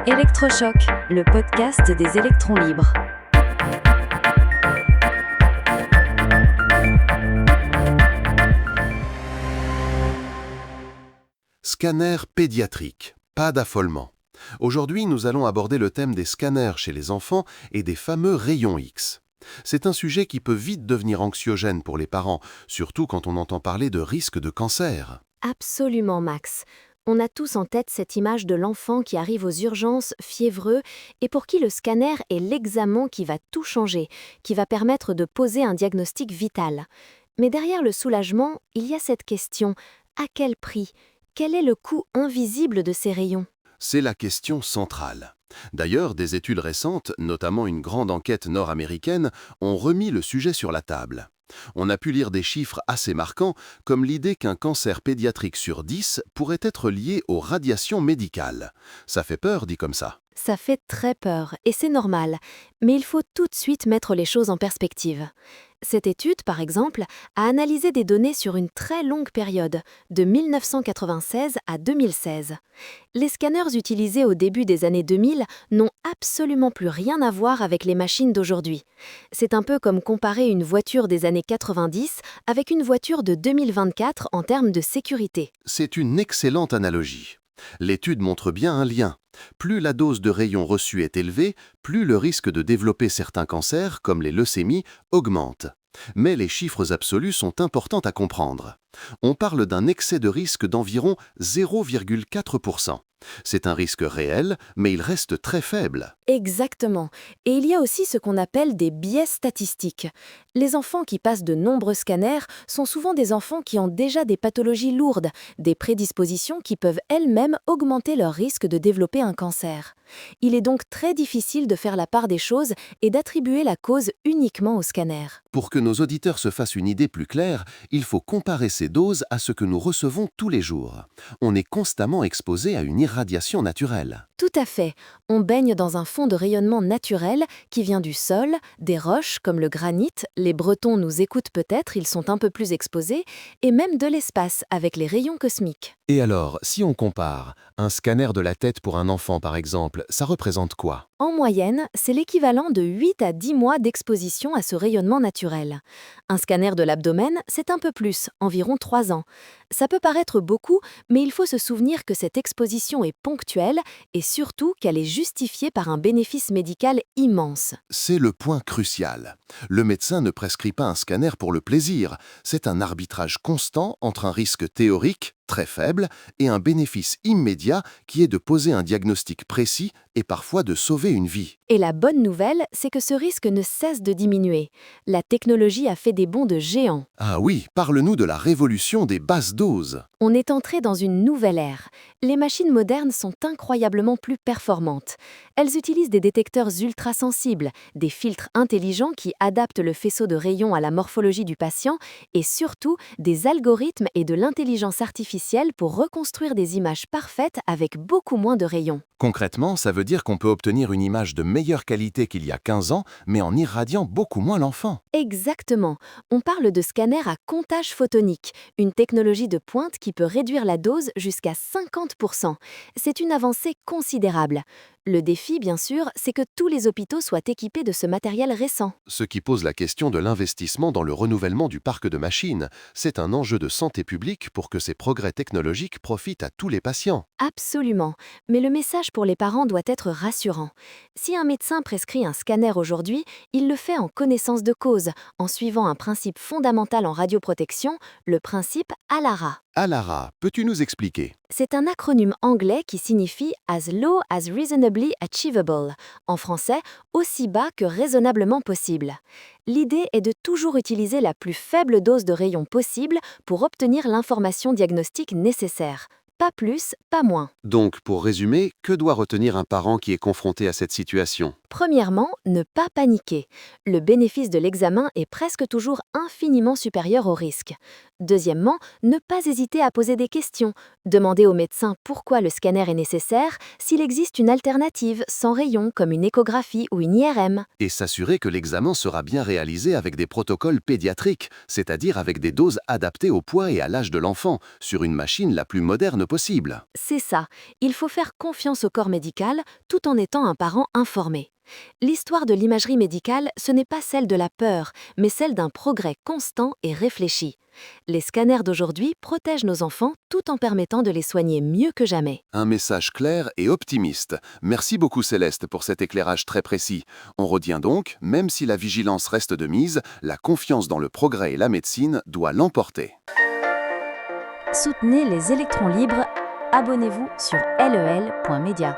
Électrochoc, le podcast des électrons libres. Scanner pédiatrique, pas d'affolement. Aujourd'hui, nous allons aborder le thème des scanners chez les enfants et des fameux rayons X. C'est un sujet qui peut vite devenir anxiogène pour les parents, surtout quand on entend parler de risque de cancer. Absolument, Max. On a tous en tête cette image de l'enfant qui arrive aux urgences, fiévreux, et pour qui le scanner est l'examen qui va tout changer, qui va permettre de poser un diagnostic vital. Mais derrière le soulagement, il y a cette question: à quel prix? Quel est le coût invisible de ces rayons? C'est la question centrale. D'ailleurs, des études récentes, notamment une grande enquête nord-américaine, ont remis le sujet sur la table. On a pu lire des chiffres assez marquants, comme l'idée qu'un cancer pédiatrique sur 10 pourrait être lié aux radiations médicales. Ça fait peur, dit comme ça. Ça fait très peur, et c'est normal, mais il faut tout de suite mettre les choses en perspective. Cette étude, par exemple, a analysé des données sur une très longue période, de 1996 à 2016. Les scanners utilisés au début des années 2000 n'ont absolument plus rien à voir avec les machines d'aujourd'hui. C'est un peu comme comparer une voiture des années 90 avec une voiture de 2024 en termes de sécurité. C'est une excellente analogie. L'étude montre bien un lien. Plus la dose de rayons reçus est élevée, plus le risque de développer certains cancers, comme les leucémies, augmente. Mais les chiffres absolus sont importants à comprendre. On parle d'un excès de risque d'environ 0,4%. C'est un risque réel, mais il reste très faible. Exactement. Et il y a aussi ce qu'on appelle des biais statistiques. Les enfants qui passent de nombreux scanners sont souvent des enfants qui ont déjà des pathologies lourdes, des prédispositions qui peuvent elles-mêmes augmenter leur risque de développer un cancer. Il est donc très difficile de faire la part des choses et d'attribuer la cause uniquement au scanner. Pour que nos auditeurs se fassent une idée plus claire, il faut comparer ces doses à ce que nous recevons tous les jours. On est constamment exposé à une irradiation naturelle. Tout à fait. On baigne dans un fond de rayonnement naturel qui vient du sol, des roches comme le granit, les Bretons nous écoutent peut-être, ils sont un peu plus exposés, et même de l'espace avec les rayons cosmiques. Et alors, si on compare, un scanner de la tête pour un enfant par exemple, ça représente quoi? En moyenne, c'est l'équivalent de 8 à 10 mois d'exposition à ce rayonnement naturel. Un scanner de l'abdomen, c'est un peu plus, environ 3 ans. Ça peut paraître beaucoup, mais il faut se souvenir que cette exposition est ponctuelle et surtout qu'elle est justifiée par un bénéfice médical immense. C'est le point crucial. Le médecin ne prescrit pas un scanner pour le plaisir. C'est un arbitrage constant entre un risque théorique, très faible, et un bénéfice immédiat qui est de poser un diagnostic précis et parfois de sauver une vie. Et la bonne nouvelle, c'est que ce risque ne cesse de diminuer. La technologie a fait des bonds de géant. Ah oui, parle-nous de la révolution des basses doses. On est entré dans une nouvelle ère. Les machines modernes sont incroyablement plus performantes. Elles utilisent des détecteurs ultrasensibles, des filtres intelligents qui adaptent le faisceau de rayons à la morphologie du patient et surtout des algorithmes et de l'intelligence artificielle pour reconstruire des images parfaites avec beaucoup moins de rayons. Concrètement, ça veut dire qu'on peut obtenir une image de meilleure qualité qu'il y a 15 ans, mais en irradiant beaucoup moins l'enfant. Exactement. On parle de scanner à comptage photonique, une technologie de pointe qui peut réduire la dose jusqu'à 50%. C'est une avancée considérable. Le défi, bien sûr, c'est que tous les hôpitaux soient équipés de ce matériel récent. Ce qui pose la question de l'investissement dans le renouvellement du parc de machines. C'est un enjeu de santé publique pour que ces progrès technologiques profitent à tous les patients. Absolument. Mais le message pour les parents doit être rassurant. Si un médecin prescrit un scanner aujourd'hui, il le fait en connaissance de cause, en suivant un principe fondamental en radioprotection, le principe ALARA. Alara, peux-tu nous expliquer? C'est un acronyme anglais qui signifie As low as reasonably achievable, en français, aussi bas que raisonnablement possible. L'idée est de toujours utiliser la plus faible dose de rayon possible pour obtenir l'information diagnostique nécessaire. Pas plus, pas moins. Donc, pour résumer, que doit retenir un parent qui est confronté à cette situation? Premièrement, ne pas paniquer. Le bénéfice de l'examen est presque toujours infiniment supérieur au risque. Deuxièmement, ne pas hésiter à poser des questions. Demandez au médecin pourquoi le scanner est nécessaire, s'il existe une alternative sans rayon comme une échographie ou une IRM. Et s'assurer que l'examen sera bien réalisé avec des protocoles pédiatriques, c'est-à-dire avec des doses adaptées au poids et à l'âge de l'enfant, sur une machine la plus moderne possible. C'est ça, il faut faire confiance au corps médical tout en étant un parent informé. L'histoire de l'imagerie médicale, ce n'est pas celle de la peur, mais celle d'un progrès constant et réfléchi. Les scanners d'aujourd'hui protègent nos enfants tout en permettant de les soigner mieux que jamais. Un message clair et optimiste. Merci beaucoup Céleste pour cet éclairage très précis. On retient donc, même si la vigilance reste de mise, la confiance dans le progrès et la médecine doit l'emporter. Soutenez les électrons libres. Abonnez-vous sur lel.media.